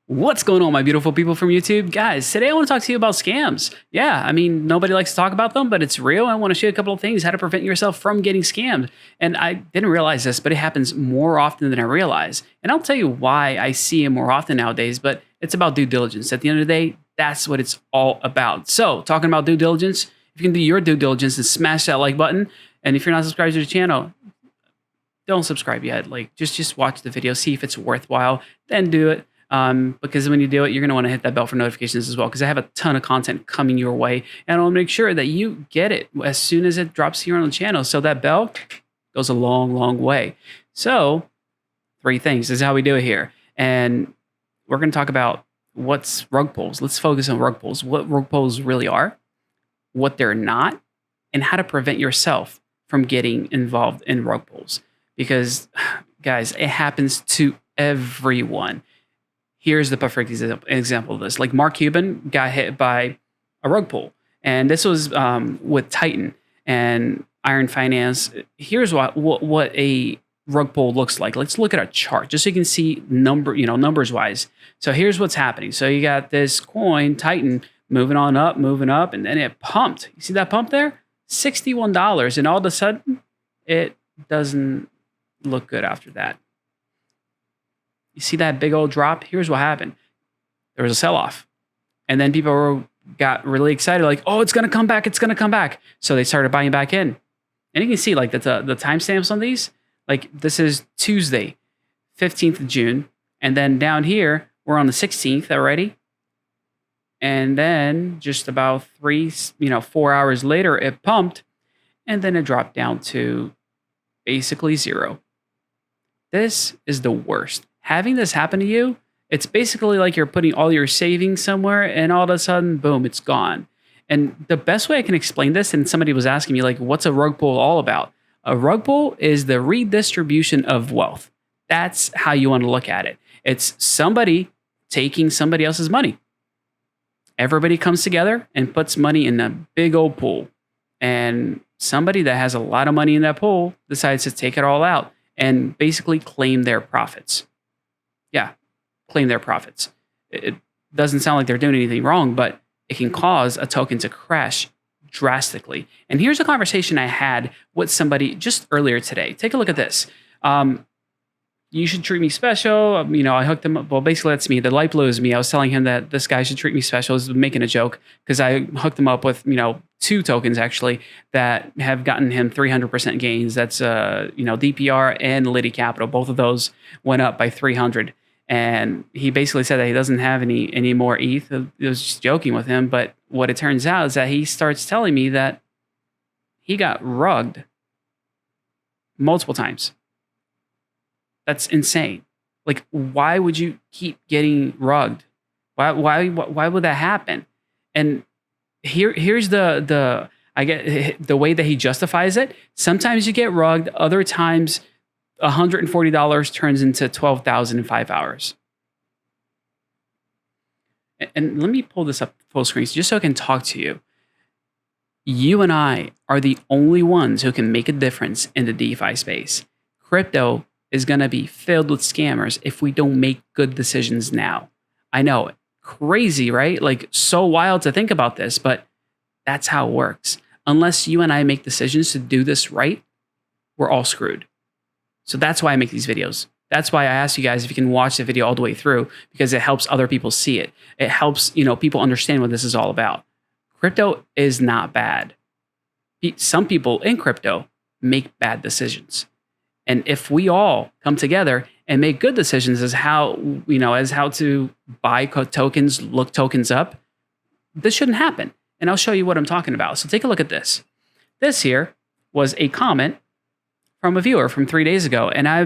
What's going on, my beautiful people from YouTube? Guys, today I want to talk to you about scams. Yeah, I mean, nobody likes to talk about them, but it's real. I want to show you a couple of things, how to prevent yourself from getting scammed. And I didn't realize this, but it happens more often than I realize. And I'll tell you why I see it more often nowadays, but it's about due diligence. At the end of the day, that's what it's all about. So, talking about due diligence, if you can do your due diligence and smash that like button, and if you're not subscribed to the channel, don't subscribe yet. Like, just watch the video, see if it's worthwhile, then do it. Because when you do it, you're going to want to hit that bell for notifications as well, because I have a ton of content coming your way, and I'll make sure that you get it as soon as it drops here on the channel. So that bell goes a long, long way. So 3 things this is how we do it here. And we're going to talk about what's rug pulls. Let's focus on rug pulls, what rug pulls really are, what they're not, and how to prevent yourself from getting involved in rug pulls. Because, guys, it happens to everyone. Here's the perfect example of this. Like Mark Cuban got hit by a rug pull, and this was with Titan and Iron Finance. Here's what a rug pull looks like. Let's look at a chart just so you can see numbers wise. So here's what's happening. So you got this coin Titan moving up, and then it pumped. You see that pump there? $61, and all of a sudden it doesn't look good after that. You see that big old drop? Here's what happened. There was a sell-off. And then people got really excited, like, oh, it's going to come back. It's going to come back. So they started buying back in. And you can see like the timestamps on these. Like this is Tuesday, 15th of June. And then down here, we're on the 16th already. And then just about 4 hours later, it pumped. And then it dropped down to basically 0. This is the worst. Having this happen to you, it's basically like you're putting all your savings somewhere and all of a sudden, boom, it's gone. And the best way I can explain this, and somebody was asking me, like, what's a rug pull all about? A rug pull is the redistribution of wealth. That's how you want to look at it. It's somebody taking somebody else's money. Everybody comes together and puts money in a big old pool. And somebody that has a lot of money in that pool decides to take it all out and basically claim their profits. Yeah, claim their profits. It doesn't sound like they're doing anything wrong, but it can cause a token to crash drastically. And here's a conversation I had with somebody just earlier today. Take a look at this. You should treat me special. I hooked him up. Well, basically, that's me. The light blue is me. I was telling him that this guy should treat me special. I was making a joke because I hooked him up with, 2 tokens actually that have gotten him 300% gains. That's, DPR and Liti Capital. Both of those went up by 300. And he basically said that he doesn't have any more ETH. I was just joking with him. But what it turns out is that he starts telling me that he got rugged multiple times. That's insane. Like, why would you keep getting rugged? Why would that happen? And here's the way that he justifies it. Sometimes you get rugged. Other times, $140 turns into $12,000 in 5 hours. And let me pull this up full screen just so I can talk to you. You and I are the only ones who can make a difference in the DeFi space. Crypto is going to be filled with scammers if we don't make good decisions now. I know, crazy, right? Like, so wild to think about this, but that's how it works. Unless you and I make decisions to do this right, we're all screwed. So that's why I make these videos. That's why I ask you guys if you can watch the video all the way through, because it helps other people see it. It helps, people understand what this is all about. Crypto is not bad. Some people in crypto make bad decisions. And if we all come together and make good decisions as how to buy tokens, look tokens up, this shouldn't happen. And I'll show you what I'm talking about. So take a look at this. This here was a comment from a viewer from 3 days ago. And I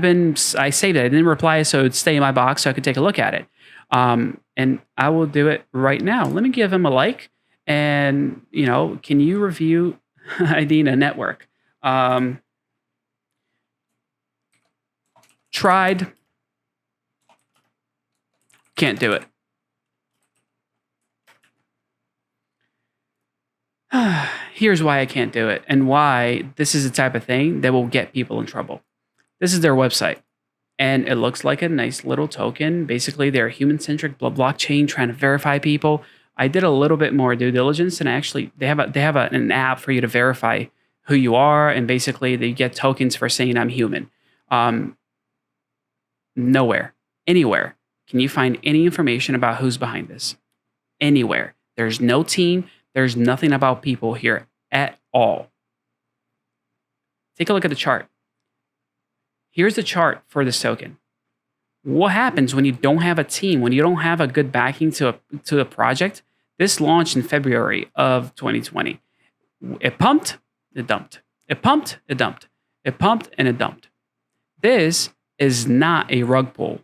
saved it. I didn't reply, so it would stay in my box so I could take a look at it. And I will do it right now. Let me give him a like. And, can you review Idina Network? Tried. Can't do it. Here's why I can't do it and why this is the type of thing that will get people in trouble. This is their website. and it looks like a nice little token. Basically, they're human-centric blockchain trying to verify people. I did a little bit more due diligence, and actually, they have an app for you to verify who you are, and basically, they get tokens for saying I'm human. Nowhere, anywhere, can you find any information about who's behind this? Anywhere. There's no team. There's nothing about people here at all. Take a look at the chart. Here's the chart for this token. What happens when you don't have a team, when you don't have a good backing to a project? This launched in February of 2020. It pumped, it dumped. It pumped, it dumped. It pumped and it dumped. This is not a rug pull,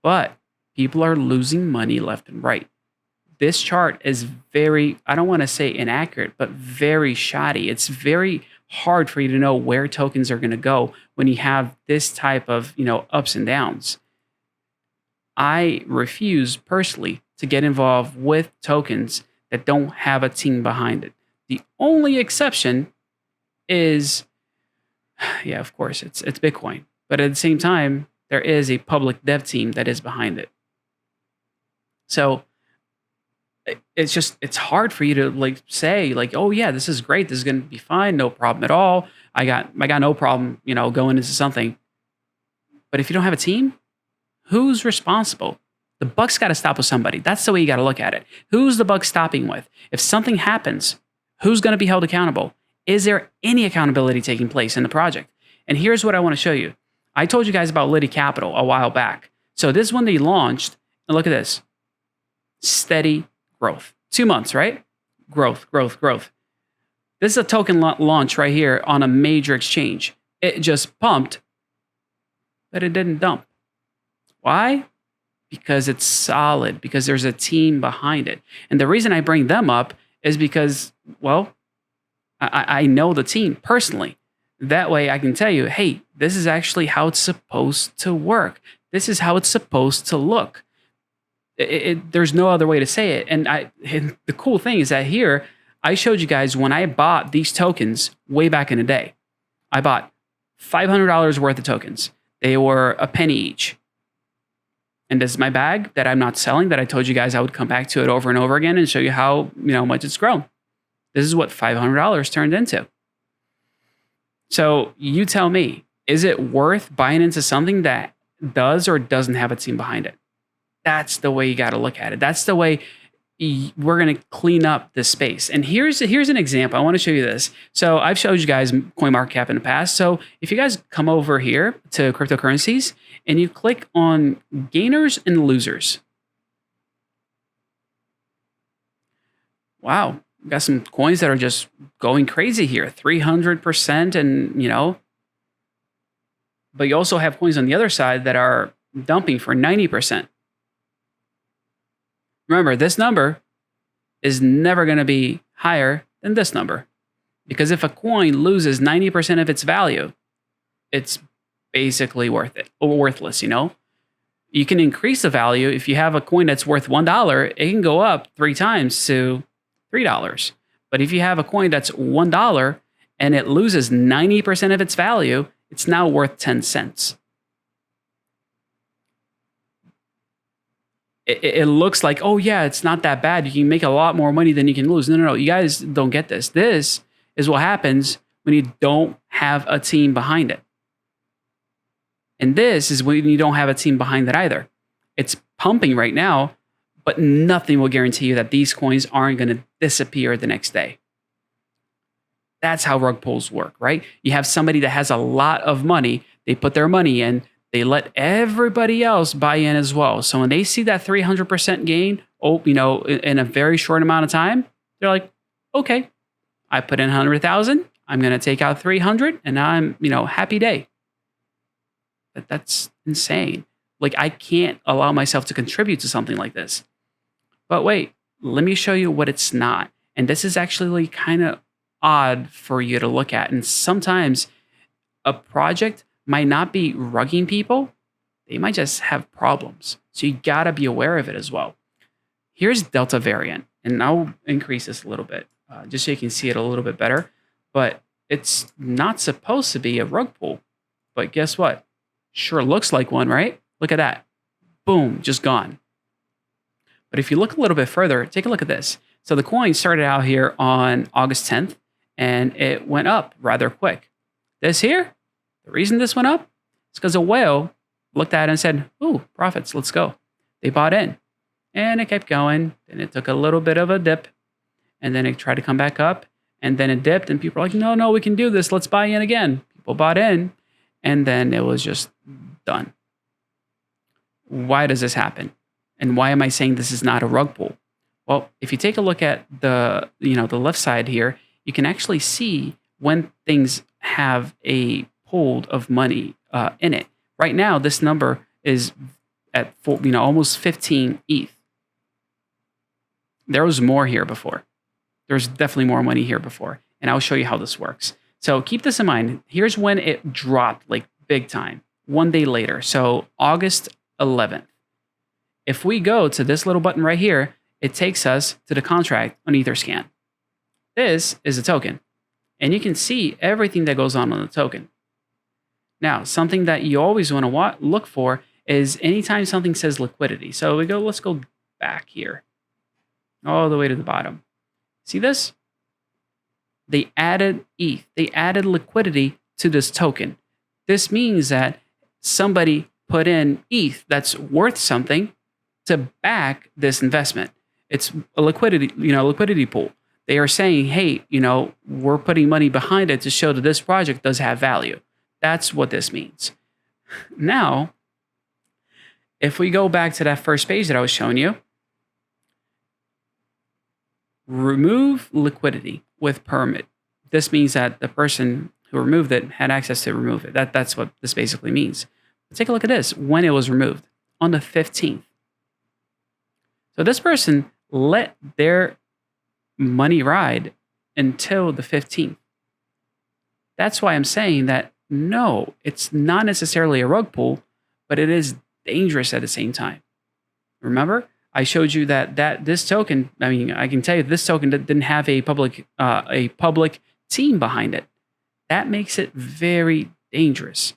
but people are losing money left and right. This chart is very, I don't want to say inaccurate, but very shoddy. It's very hard for you to know where tokens are going to go when you have this type of, ups and downs. I refuse personally to get involved with tokens that don't have a team behind it. The only exception is, yeah, of course, it's Bitcoin. But at the same time, there is a public dev team that is behind it. So it's hard for you to say, oh yeah, this is great. This is going to be fine. No problem at all. I got no problem, going into something. But if you don't have a team, who's responsible? The buck's got to stop with somebody. That's the way you got to look at it. Who's the buck stopping with? If something happens, who's going to be held accountable? Is there any accountability taking place in the project? And here's what I want to show you. I told you guys about Liti Capital a while back. So this one they launched, and look at this. Steady growth. 2 months, right? Growth. This is a token launch right here on a major exchange. It just pumped, but it didn't dump. Why? Because it's solid, because there's a team behind it. And the reason I bring them up is because, well, I know the team personally. That way I can tell you, hey, this is actually how it's supposed to work. This is how it's supposed to look. There's no other way to say it. And the cool thing is that here, I showed you guys when I bought these tokens way back in the day. I bought $500 worth of tokens. They were a penny each. And this is my bag that I'm not selling, that I told you guys I would come back to it over and over again and show you how much it's grown. This is what $500 turned into. So you tell me, is it worth buying into something that does or doesn't have a team behind it? That's the way you got to look at it. That's the way we're going to clean up this space. And here's an example. I want to show you this. So I've showed you guys Coinmark Cap in the past. So if you guys come over here to cryptocurrencies and you click on gainers and losers. Wow. We've got some coins that are just going crazy here. 300% and, but you also have coins on the other side that are dumping for 90%. Remember, this number is never going to be higher than this number. Because if a coin loses 90% of its value, it's basically worthless, You can increase the value. If you have a coin that's worth $1, it can go up 3 times to $3. But if you have a coin that's $1 and it loses 90% of its value, it's now worth 10 cents. It looks like, oh yeah, it's not that bad. You can make a lot more money than you can lose. No. You guys don't get this. This is what happens when you don't have a team behind it. And this is when you don't have a team behind it either. It's pumping right now, but nothing will guarantee you that these coins aren't going to disappear the next day. That's how rug pulls work, right? You have somebody that has a lot of money. They put their money in. They let everybody else buy in as well. So when they see that 300% gain, in a very short amount of time, they're like, okay, I put in 100,000. I'm going to take out 300 and now I'm, happy day. But that's insane. I can't allow myself to contribute to something like this. But wait, let me show you what it's not. And this is actually kind of odd for you to look at. And sometimes a project might not be rugging people. They might just have problems. So you got to be aware of it as well. Here's Delta variant. And I'll increase this a little bit just so you can see it a little bit better. But it's not supposed to be a rug pull. But guess what? Sure looks like one, right? Look at that. Boom, just gone. But if you look a little bit further, take a look at this. So the coin started out here on August 10th, and it went up rather quick. This here, the reason this went up is because a whale looked at it and said, ooh, profits, let's go. They bought in. And it kept going. Then it took a little bit of a dip. And then it tried to come back up. And then it dipped. And people were like, no, we can do this. Let's buy in again. People bought in. And then it was just done. Why does this happen? And why am I saying this is not a rug pull? Well, if you take a look at the left side here, you can actually see when things have a pool of money in it. Right now, this number is at almost 15 ETH. There was more here before. There's definitely more money here before. And I'll show you how this works. So keep this in mind. Here's when it dropped like big time. One day later. So August 11th. If we go to this little button right here, it takes us to the contract on Etherscan. This is a token. And you can see everything that goes on the token. Now, something that you always want to look for is anytime something says liquidity. So let's go back here. All the way to the bottom. See this? They added ETH. They added liquidity to this token. This means that somebody put in ETH that's worth something to back this investment. It's a liquidity pool. They are saying, hey, we're putting money behind it to show that this project does have value. That's what this means. Now, if we go back to that first page that I was showing you, remove liquidity with permit. This means that the person who removed it had access to remove it. That's what this basically means. But take a look at this, when it was removed, on the 15th. So this person let their money ride until the 15th. That's why I'm saying that, no, it's not necessarily a rug pull, but it is dangerous at the same time. Remember? I showed you that this token, I can tell you this token didn't have a public team behind it. That makes it very dangerous.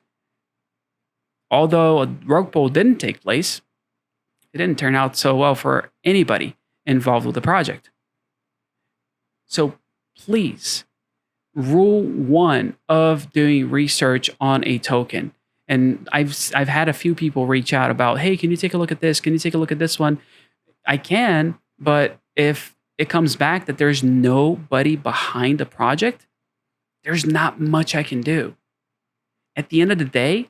Although a rug pull didn't take place, it didn't turn out so well for anybody involved with the project. So please, rule 1 of doing research on a token. And I've had a few people reach out about, hey, can you take a look at this? Can you take a look at this one? I can, but if it comes back that there's nobody behind the project, there's not much I can do. At the end of the day,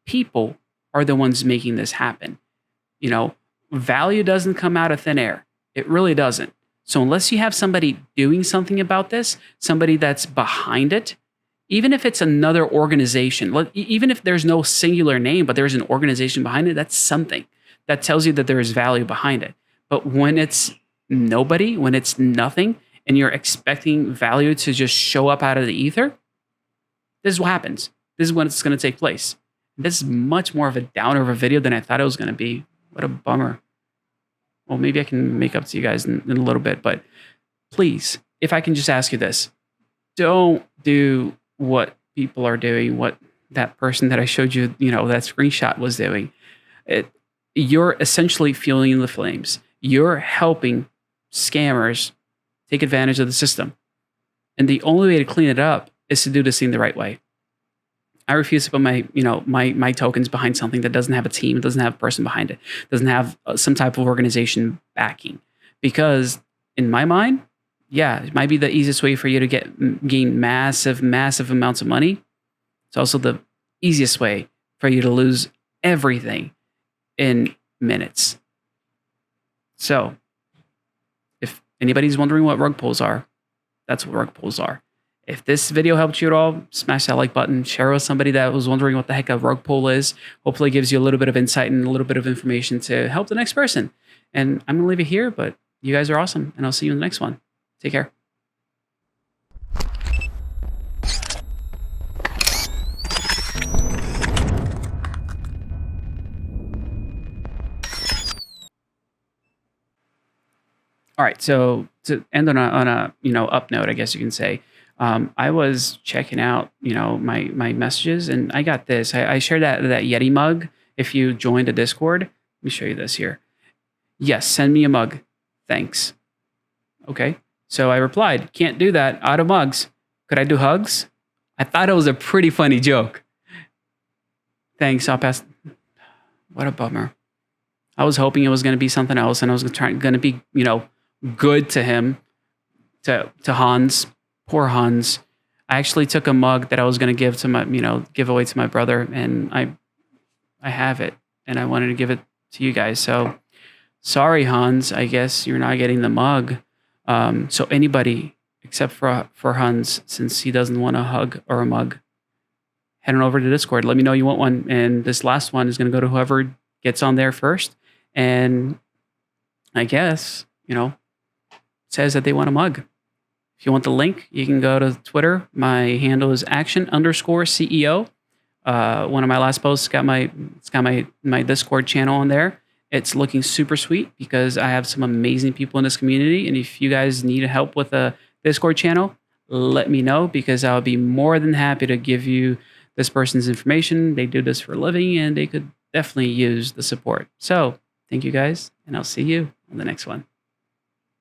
people are the ones making this happen. Value doesn't come out of thin air. It really doesn't. So unless you have somebody doing something about this, somebody that's behind it, even if it's another organization, even if there's no singular name, but there's an organization behind it, that's something that tells you that there is value behind it. But when it's nobody, when it's nothing, and you're expecting value to just show up out of the ether, this is what happens. This is when it's going to take place. This is much more of a downer of a video than I thought it was going to be. What a bummer. Well, maybe I can make up to you guys in a little bit, but please, if I can just ask you this, don't do what people are doing, what that person that I showed you, that screenshot was doing. You're essentially fueling the flames. You're helping scammers take advantage of the system. And the only way to clean it up is to do this thing the right way. I refuse to put my tokens behind something that doesn't have a team, doesn't have a person behind it, doesn't have some type of organization backing. Because in my mind, yeah, it might be the easiest way for you to gain massive amounts of money. It's also the easiest way for you to lose everything in minutes. So, if anybody's wondering what rug pulls are, that's what rug pulls are. If this video helped you at all, smash that like button, share with somebody that was wondering what the heck a rug pull is. Hopefully it gives you a little bit of insight and a little bit of information to help the next person. And I'm going to leave it here, but you guys are awesome, and I'll see you in the next one. Take care. All right, so to end on a up note, I guess you can say, I was checking out, my messages, and I got this. I shared that Yeti mug. If you joined a Discord, let me show you this here. Yes, send me a mug. Thanks. Okay. So I replied, can't do that. Out of mugs. Could I do hugs? I thought it was a pretty funny joke. Thanks. I'll pass. What a bummer. I was hoping it was going to be something else, and I was going to be, good to him, to Hans. Poor Hans. I actually took a mug that I was going to give to my, give away to my brother, and I have it, and I wanted to give it to you guys. So sorry, Hans. I guess you're not getting the mug. So anybody except for Hans, since he doesn't want a hug or a mug, head on over to Discord. Let me know you want one. And this last one is going to go to whoever gets on there first. And I guess, says that they want a mug. If you want the link, you can go to Twitter. My handle is action_CEO. One of my last posts got my Discord channel on there. It's looking super sweet because I have some amazing people in this community. And if you guys need help with a Discord channel, let me know, because I'll be more than happy to give you this person's information. They do this for a living, and they could definitely use the support. So thank you guys, and I'll see you on the next one.